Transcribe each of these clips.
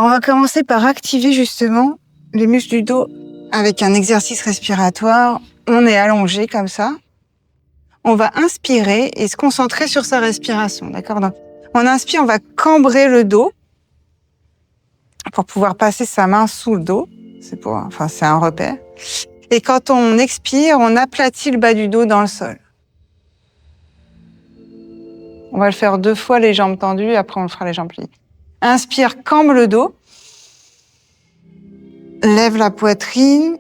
va commencer par activer justement les muscles du dos avec un exercice respiratoire. On est allongé comme ça. On va inspirer et se concentrer sur sa respiration, d'accord? Donc, on inspire, on va cambrer le dos pour pouvoir passer sa main sous le dos. C'est un repère. Et quand on expire, on aplatit le bas du dos dans le sol. On va le faire 2 fois, les jambes tendues, après on le fera les jambes pliées. Inspire, cambre le dos. Lève la poitrine.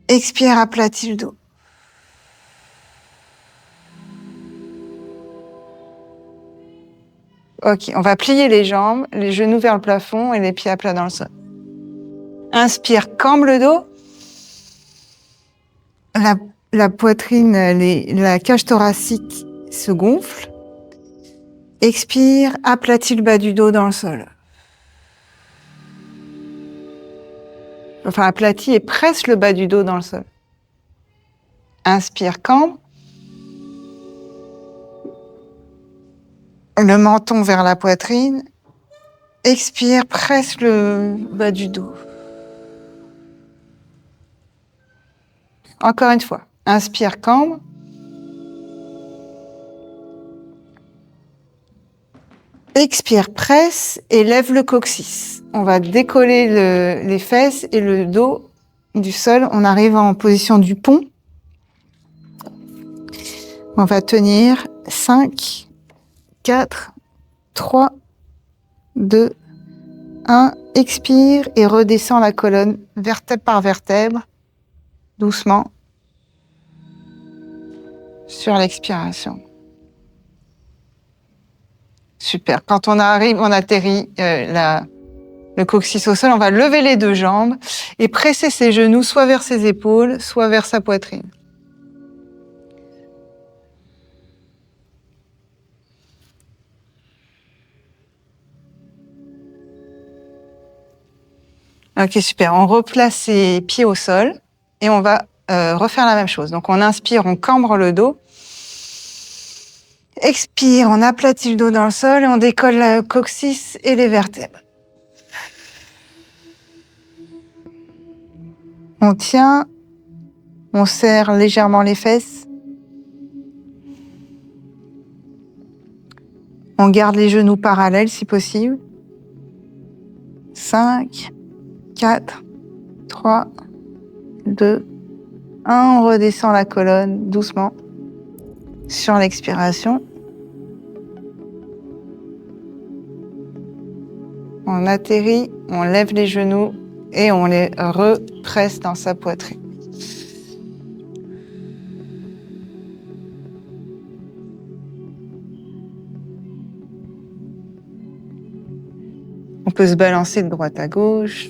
Expire, aplatis le dos. Ok, on va plier les jambes, les genoux vers le plafond et les pieds à plat dans le sol. Inspire, cambre le dos. La poitrine, la cage thoracique se gonfle. Expire, aplatis le bas du dos dans le sol. Enfin, aplatis et presse le bas du dos dans le sol. Inspire, cambre. Le menton vers la poitrine. Expire, presse le bas du dos. Encore une fois. Inspire, cambre. Expire, presse et lève le coccyx. On va décoller les fesses et le dos du sol. On arrive en position du pont. On va tenir 5, 4, 3, 2, 1. Expire et redescend la colonne vertèbre par vertèbre, doucement, sur l'expiration. Super. Quand on atterrit le coccyx au sol, on va lever les 2 jambes et presser ses genoux soit vers ses épaules, soit vers sa poitrine. Ok, super. On replace ses pieds au sol et on va refaire la même chose. Donc on inspire, on cambre le dos. Expire, on aplatit le dos dans le sol et on décolle le coccyx et les vertèbres. On tient, on serre légèrement les fesses. On garde les genoux parallèles si possible. 5, 4, 3, 2, 1. On redescend la colonne doucement sur l'expiration. On atterrit, on lève les genoux et on les represse dans sa poitrine. On peut se balancer de droite à gauche.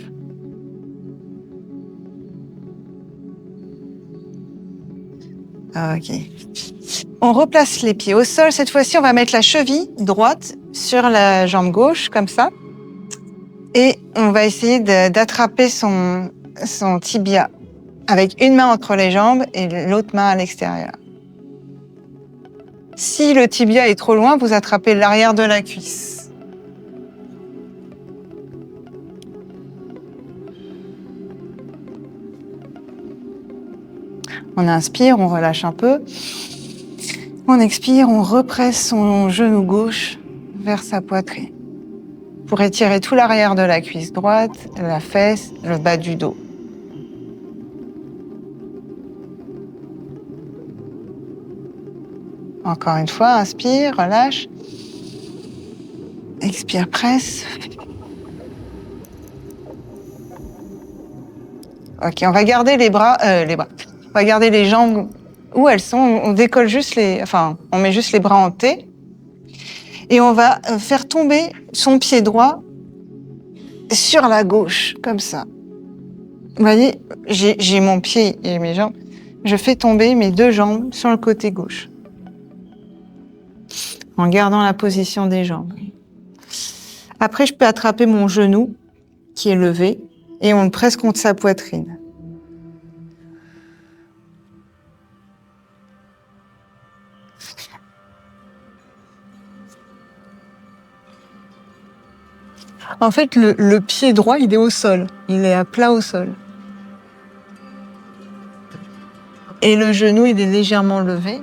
Ok. On replace les pieds au sol. Cette fois-ci, on va mettre la cheville droite sur la jambe gauche, comme ça. Et on va essayer d'attraper son tibia avec une main entre les jambes et l'autre main à l'extérieur. Si le tibia est trop loin, vous attrapez l'arrière de la cuisse. On inspire, on relâche un peu. On expire, on represse son genou gauche vers sa poitrine pour étirer tout l'arrière de la cuisse droite, la fesse, le bas du dos. Encore une fois, inspire, relâche. Expire, presse. Ok, on va garder On va garder les jambes où elles sont. On décolle juste on met juste les bras en T. Et on va faire tomber son pied droit sur la gauche, comme ça. Vous voyez, j'ai mon pied et mes jambes. Je fais tomber mes 2 jambes sur le côté gauche. En gardant la position des jambes. Après, je peux attraper mon genou, qui est levé, et on le presse contre sa poitrine. En fait, le pied droit, il est au sol. Il est à plat au sol. Et le genou, il est légèrement levé.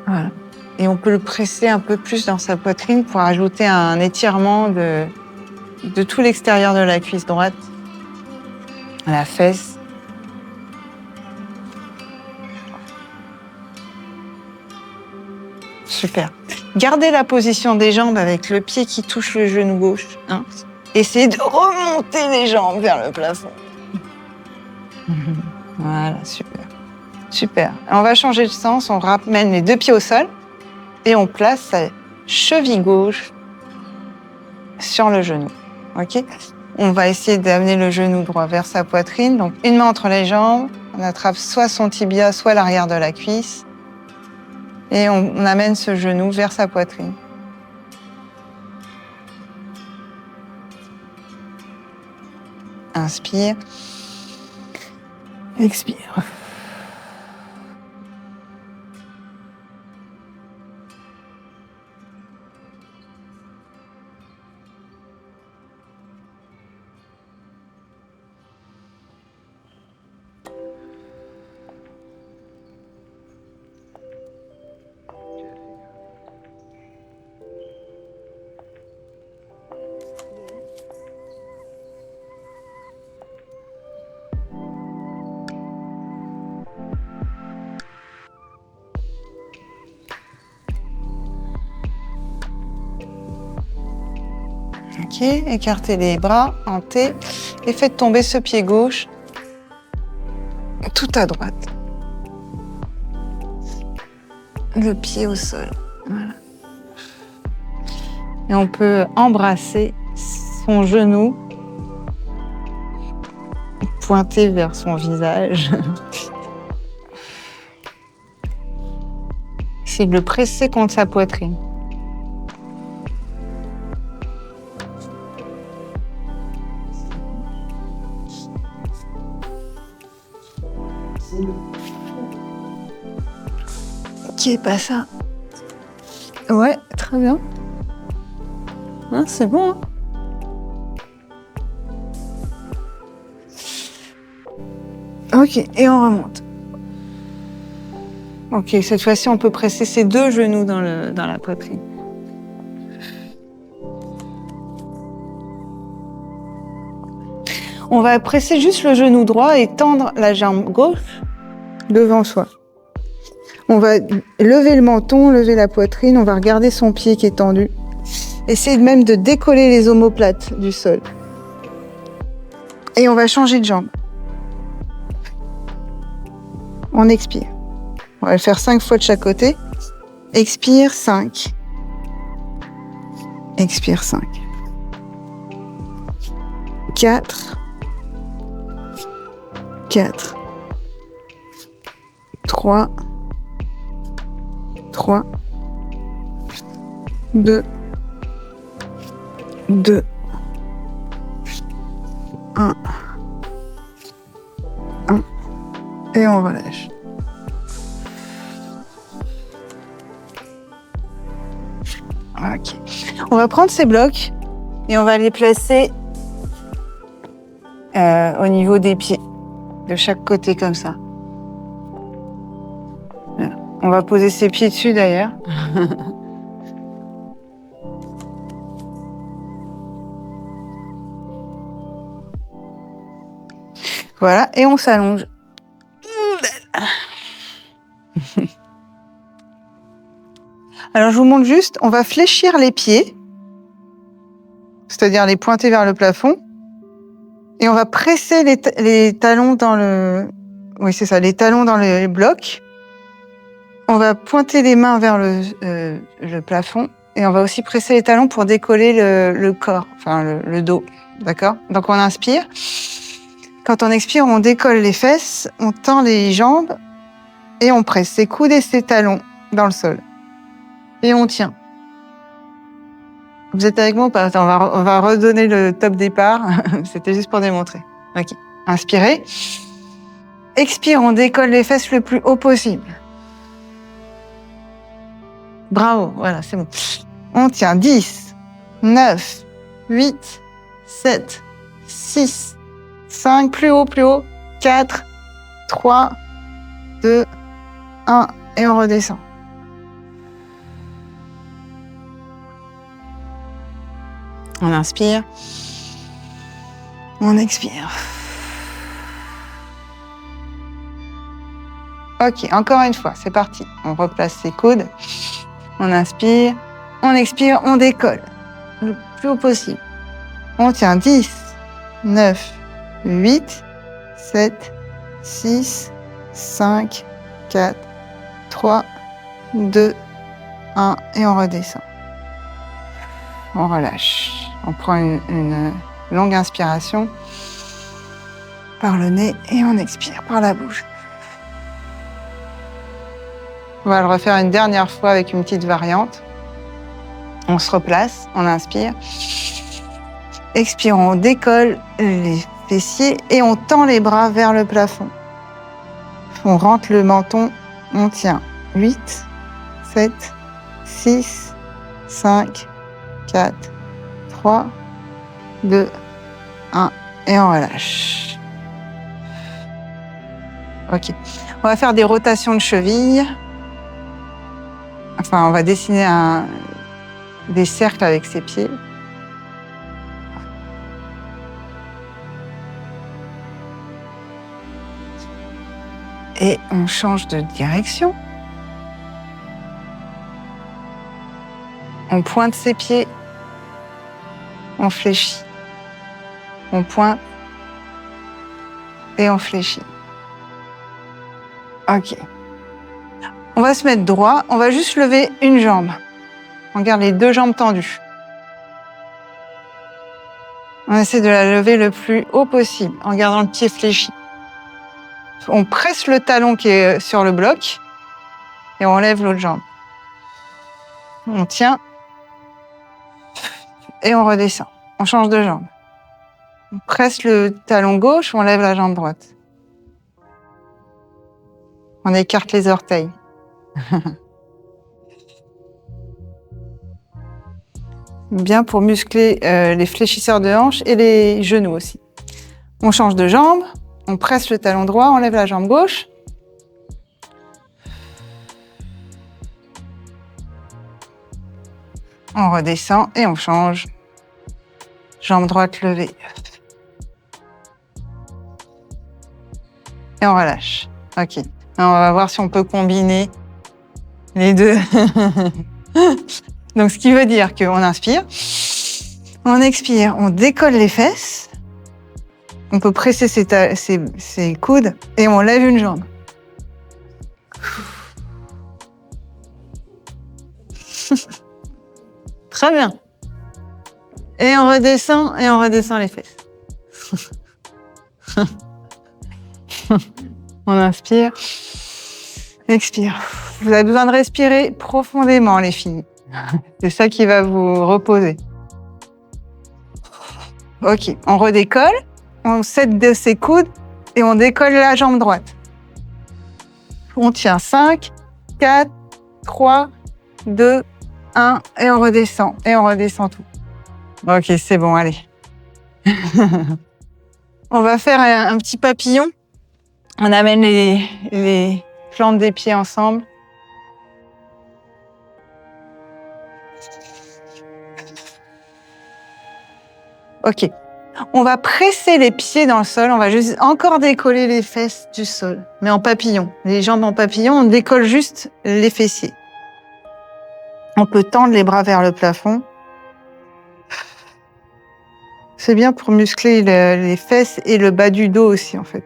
Voilà. Et on peut le presser un peu plus dans sa poitrine pour ajouter un étirement de tout l'extérieur de la cuisse droite, à la fesse. Super. Gardez la position des jambes avec le pied qui touche le genou gauche. Hein. Essayez de remonter les jambes vers le plafond. Voilà, super. Super. On va changer de sens, on ramène les deux pieds au sol et on place sa cheville gauche sur le genou. Ok ? On va essayer d'amener le genou droit vers sa poitrine. Donc, une main entre les jambes, on attrape soit son tibia, soit l'arrière de la cuisse. Et on amène ce genou vers sa poitrine. Inspire. Expire. Ok, écartez les bras en T et faites tomber ce pied gauche tout à droite. Le pied au sol. Voilà. Et on peut embrasser son genou pointé vers son visage. Essayez de le presser contre sa poitrine. Ok, pas ça. Ouais, très bien. Hein, c'est bon. Hein. Ok, et on remonte. Ok, cette fois-ci, on peut presser ses deux genoux dans la poitrine. On va presser juste le genou droit et tendre la jambe gauche devant soi. On va lever le menton, lever la poitrine, on va regarder son pied qui est tendu. Essayez même de décoller les omoplates du sol. Et on va changer de jambe. On expire. On va le faire 5 fois de chaque côté. Expire, 5. Expire, 5. 4. 4. 3. 3. 2. 2. 1. 1. Et on relâche. Ok. On va prendre ces blocs et on va les placer au niveau des pieds, de chaque côté comme ça. Voilà. On va poser ses pieds dessus d'ailleurs. Voilà, et on s'allonge. Alors je vous montre juste, on va fléchir les pieds, c'est-à-dire les pointer vers le plafond, et on va presser les talons dans le... Oui, c'est ça, les talons dans les blocs. On va pointer les mains vers le plafond, et on va aussi presser les talons pour décoller le corps, enfin le dos, d'accord? Donc on inspire. Quand on expire, on décolle les fesses, on tend les jambes, et on presse ses coudes et ses talons dans le sol. Et on tient. Vous êtes avec moi ou pas? Attends, on va redonner le top départ. C'était juste pour démontrer. Ok. Inspirez. Expire, on décolle les fesses le plus haut possible. Bravo, voilà, c'est bon. On tient 10, 9, 8, 7, 6, 5, plus haut, 4, 3, 2, 1, et on redescend. On inspire, on expire. Ok, encore une fois, c'est parti. On replace ses coudes, on inspire, on expire, on décolle le plus haut possible. On tient 10, 9, 8, 7, 6, 5, 4, 3, 2, 1, et on redescend. On relâche. On prend une longue inspiration par le nez et on expire par la bouche. On va le refaire une dernière fois avec une petite variante. On se replace, on inspire. Expire, on décolle les fessiers et on tend les bras vers le plafond. On rentre le menton, on tient 8, 7, 6, 5, 4, 3, 2, 1, et on relâche. Ok. On va faire des rotations de cheville. Enfin, on va dessiner des cercles avec ses pieds. Et on change de direction. On pointe ses pieds. On fléchit. On pointe. Et on fléchit. Ok. On va se mettre droit. On va juste lever une jambe. On garde les deux jambes tendues. On essaie de la lever le plus haut possible en gardant le pied fléchi. On presse le talon qui est sur le bloc et on lève l'autre jambe. On tient et on redescend. On change de jambe. On presse le talon gauche, on lève la jambe droite. On écarte les orteils. Bien pour muscler les fléchisseurs de hanches et les genoux aussi. On change de jambe, on presse le talon droit, on lève la jambe gauche. On redescend et on change. Jambe droite levée. Et on relâche. Ok. On va voir si on peut combiner les deux. Donc, ce qui veut dire qu'on inspire, on expire, on décolle les fesses, on peut presser ses coudes et on lève une jambe. Très bien. Et on redescend les fesses. On inspire, expire. Vous avez besoin de respirer profondément, les filles. C'est ça qui va vous reposer. Ok, on redécolle, on cède de ses coudes et on décolle la jambe droite. On tient 5, 4, 3, 2, 1 et on redescend tout. Ok, c'est bon, allez. On va faire un petit papillon. On amène les plantes des pieds ensemble. Ok. On va presser les pieds dans le sol. On va juste encore décoller les fesses du sol, mais en papillon. Les jambes en papillon, on décolle juste les fessiers. On peut tendre les bras vers le plafond. C'est bien pour muscler les fesses et le bas du dos aussi, en fait.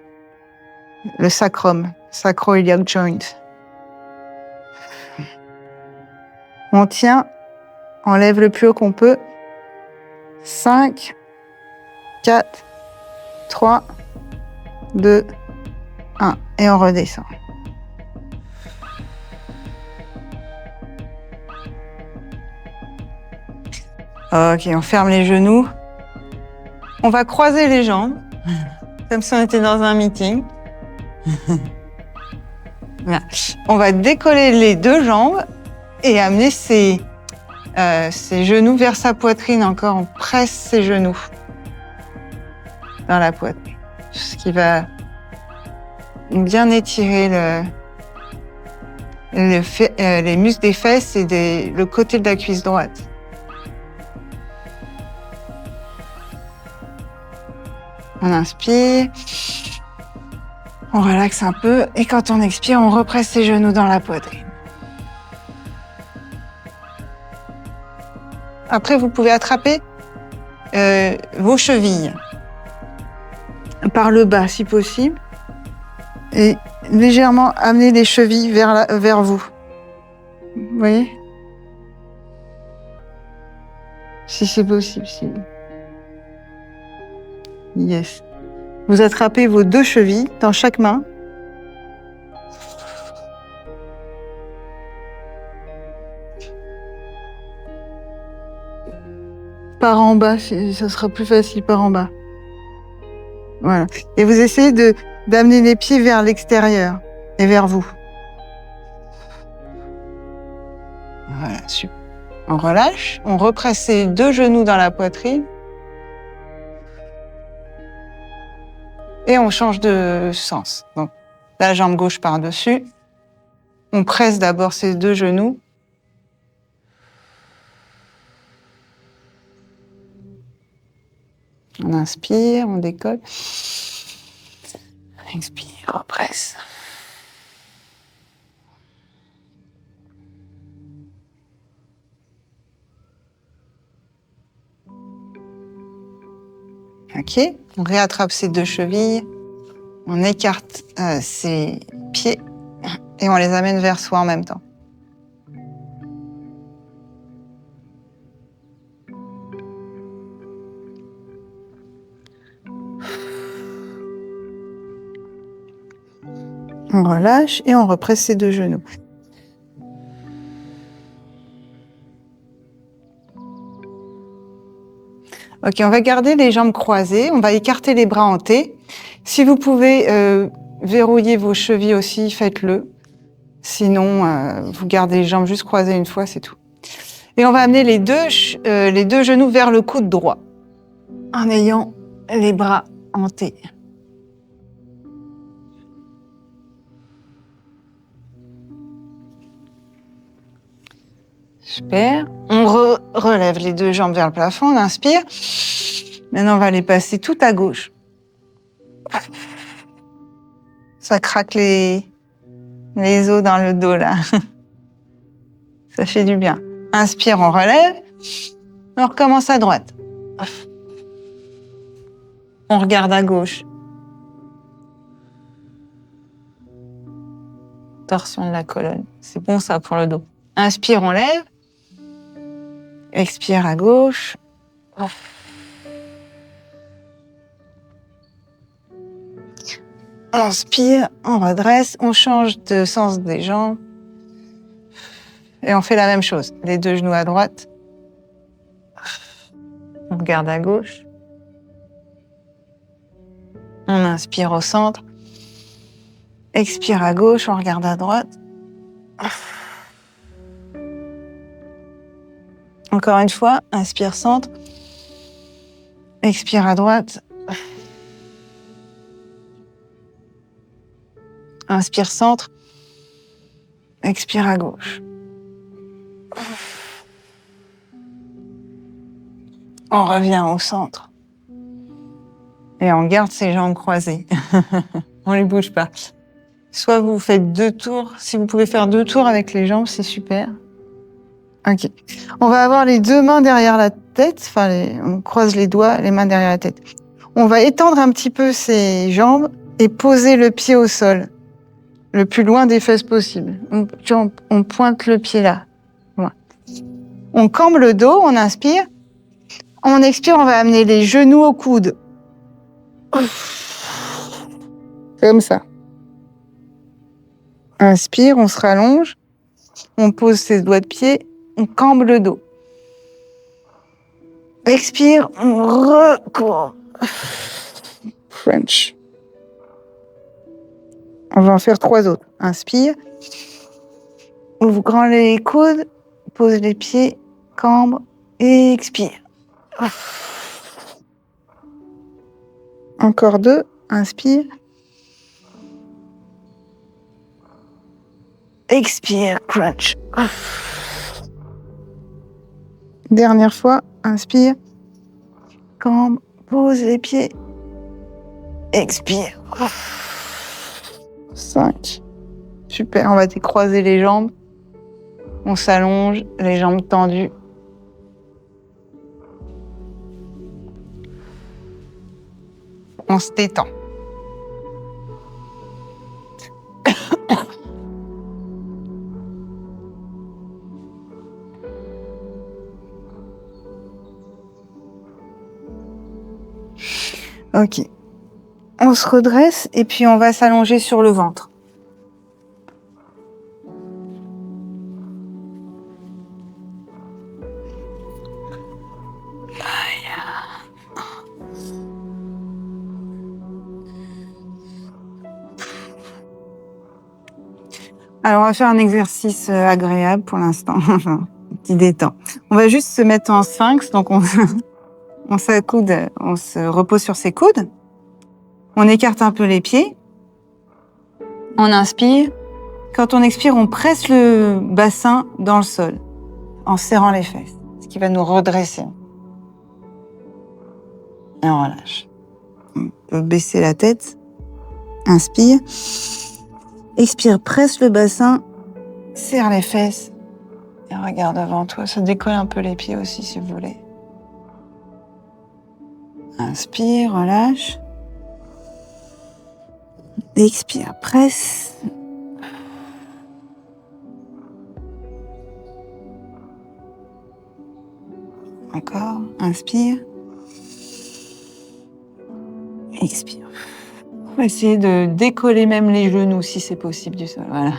Le sacrum, sacroiliac joint. On tient, on lève le plus haut qu'on peut. 5, 4, 3, 2, 1. Et on redescend. Ok, on ferme les genoux. On va croiser les jambes, comme si on était dans un meeting. Voilà. On va décoller les deux jambes et amener ses ses genoux vers sa poitrine encore. On presse ses genoux dans la poitrine. Ce qui va bien étirer les muscles des fesses et le côté de la cuisse droite. On inspire, on relaxe un peu et quand on expire, on represse ses genoux dans la poitrine. Après, vous pouvez attraper vos chevilles par le bas si possible et légèrement amener les chevilles vers vous. Vous voyez? Si c'est possible. Yes. Vous attrapez vos 2 chevilles dans chaque main. Par en bas, ça sera plus facile par en bas. Voilà. Et vous essayez d'amener les pieds vers l'extérieur et vers vous. Voilà, super. On relâche, on represse ses 2 genoux dans la poitrine. Et on change de sens. Donc, la jambe gauche par-dessus. On presse d'abord ses 2 genoux. On inspire, on décolle. Expire, represse. Ok, on réattrape ses 2 chevilles. On écarte ses pieds et on les amène vers soi en même temps. On relâche et on represse ses 2 genoux. Ok, on va garder les jambes croisées, on va écarter les bras en T. Si vous pouvez verrouiller vos chevilles aussi, faites-le. Sinon, vous gardez les jambes juste croisées une fois, c'est tout. Et on va amener les deux genoux vers le coude droit, en ayant les bras en T. Super. On relève les 2 jambes vers le plafond, on inspire. Maintenant, on va les passer tout à gauche. Ça craque les os dans le dos, là. Ça fait du bien. Inspire, on relève. On recommence à droite. On regarde à gauche. Torsion de la colonne. C'est bon, ça, pour le dos. Inspire, on lève. Expire à gauche. On inspire, on redresse, on change de sens des jambes. Et on fait la même chose. Les 2 genoux à droite. On regarde à gauche. On inspire au centre. Expire à gauche, on regarde à droite. Encore une fois, inspire centre. Expire à droite. Inspire centre. Expire à gauche. On revient au centre. Et on garde ses jambes croisées. On les bouge pas. Soit vous faites 2 tours. Si vous pouvez faire 2 tours avec les jambes, c'est super. Ok. On va avoir les 2 mains derrière la tête. Enfin, on croise les doigts, les mains derrière la tête. On va étendre un petit peu ses jambes et poser le pied au sol. Le plus loin des fesses possible. On pointe le pied là. Voilà. On cambre le dos, on inspire. On expire, on va amener les genoux au coude. Comme ça. Inspire, on se rallonge. On pose ses doigts de pied. On cambre le dos. Expire, on recourbe. French. On va en faire 3 autres. Inspire. Ouvre grand les coudes. Pose les pieds. cambre, expire. Encore 2, inspire. Expire, crunch. Dernière fois, inspire. Cambre, pose les pieds. Expire. 5. Super, on va décroiser les jambes. On s'allonge, les jambes tendues. On se détend. Ok. On se redresse et puis on va s'allonger sur le ventre. Alors, on va faire un exercice agréable pour l'instant, un petit détend. On va juste se mettre en sphinx, donc on s'accoude, on se repose sur ses coudes. On écarte un peu les pieds. On inspire. Quand on expire, on presse le bassin dans le sol, en serrant les fesses, ce qui va nous redresser. Et on relâche. On peut baisser la tête. Inspire. Expire, presse le bassin, serre les fesses et regarde devant toi. Ça décolle un peu les pieds aussi si vous voulez. Inspire, relâche. Expire, presse. Encore, inspire. Expire. On va essayer de décoller même les genoux si c'est possible du sol. Voilà.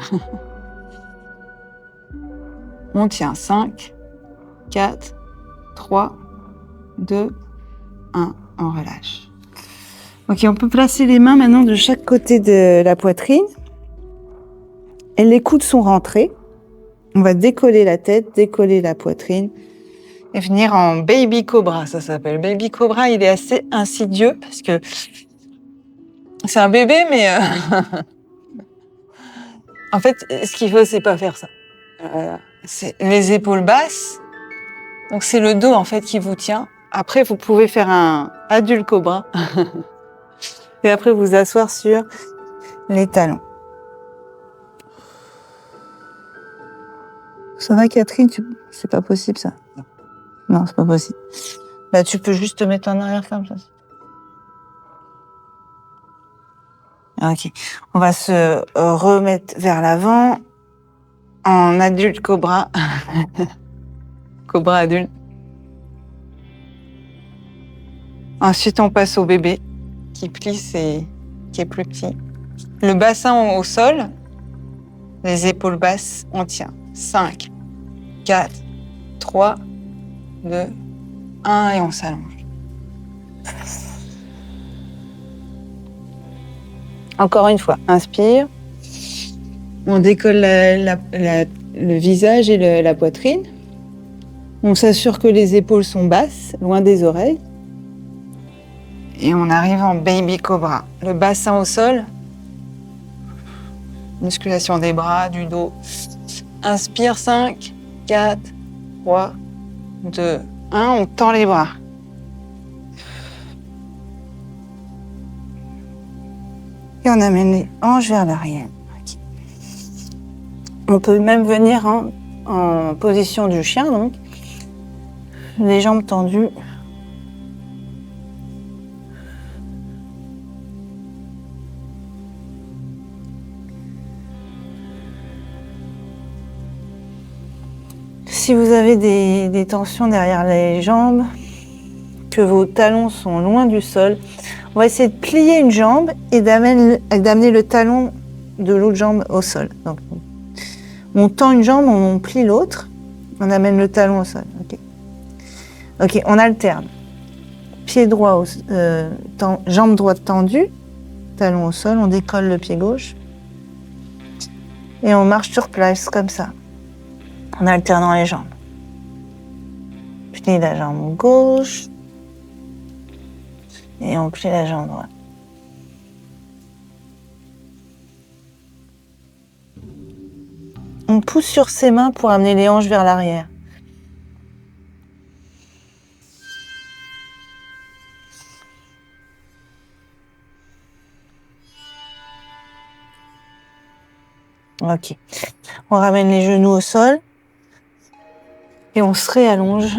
On tient 5, 4, 3, 2, 1. On relâche. Ok, on peut placer les mains maintenant de chaque côté de la poitrine. Et les coudes sont rentrés. On va décoller la tête, décoller la poitrine et venir en baby cobra, ça s'appelle. Baby cobra, il est assez insidieux parce que c'est un bébé, mais en fait, ce qu'il faut, c'est pas faire ça. C'est les épaules basses. Donc c'est le dos en fait qui vous tient. Après, vous pouvez faire un adulte cobra et après vous asseoir sur les talons. Ça va, Catherine? C'est pas possible ça. Non, c'est pas possible. Bah, tu peux juste te mettre en arrière comme ça. Ok. On va se remettre vers l'avant en adulte cobra. Cobra adulte. Ensuite, on passe au bébé qui plisse et qui est plus petit. Le bassin au sol, les épaules basses, on tient. 5, 4, 3, 2, 1 et on s'allonge. Encore une fois, inspire. On décolle le visage et la poitrine. On s'assure que les épaules sont basses, loin des oreilles. Et on arrive en baby cobra. Le bassin au sol. Musculation des bras, du dos. Inspire, 5, 4, 3, 2, 1. On tend les bras. Et on amène les hanches vers l'arrière. Okay. On peut même venir en position du chien, donc. Les jambes tendues. Si vous avez des tensions derrière les jambes, que vos talons sont loin du sol, on va essayer de plier une jambe et d'amener le talon de l'autre jambe au sol. Donc, on tend une jambe, on plie l'autre, on amène le talon au sol. Ok, on alterne. Pied droit, jambe droite tendue, talon au sol, on décolle le pied gauche. Et on marche sur place, comme ça, en alternant les jambes. plie la jambe gauche et on plie la jambe droite. On pousse sur ses mains pour amener les hanches vers l'arrière. Ok. On ramène les genoux au sol et on se réallonge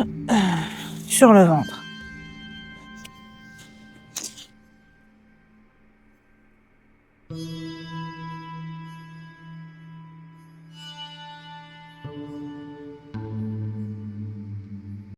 sur le ventre.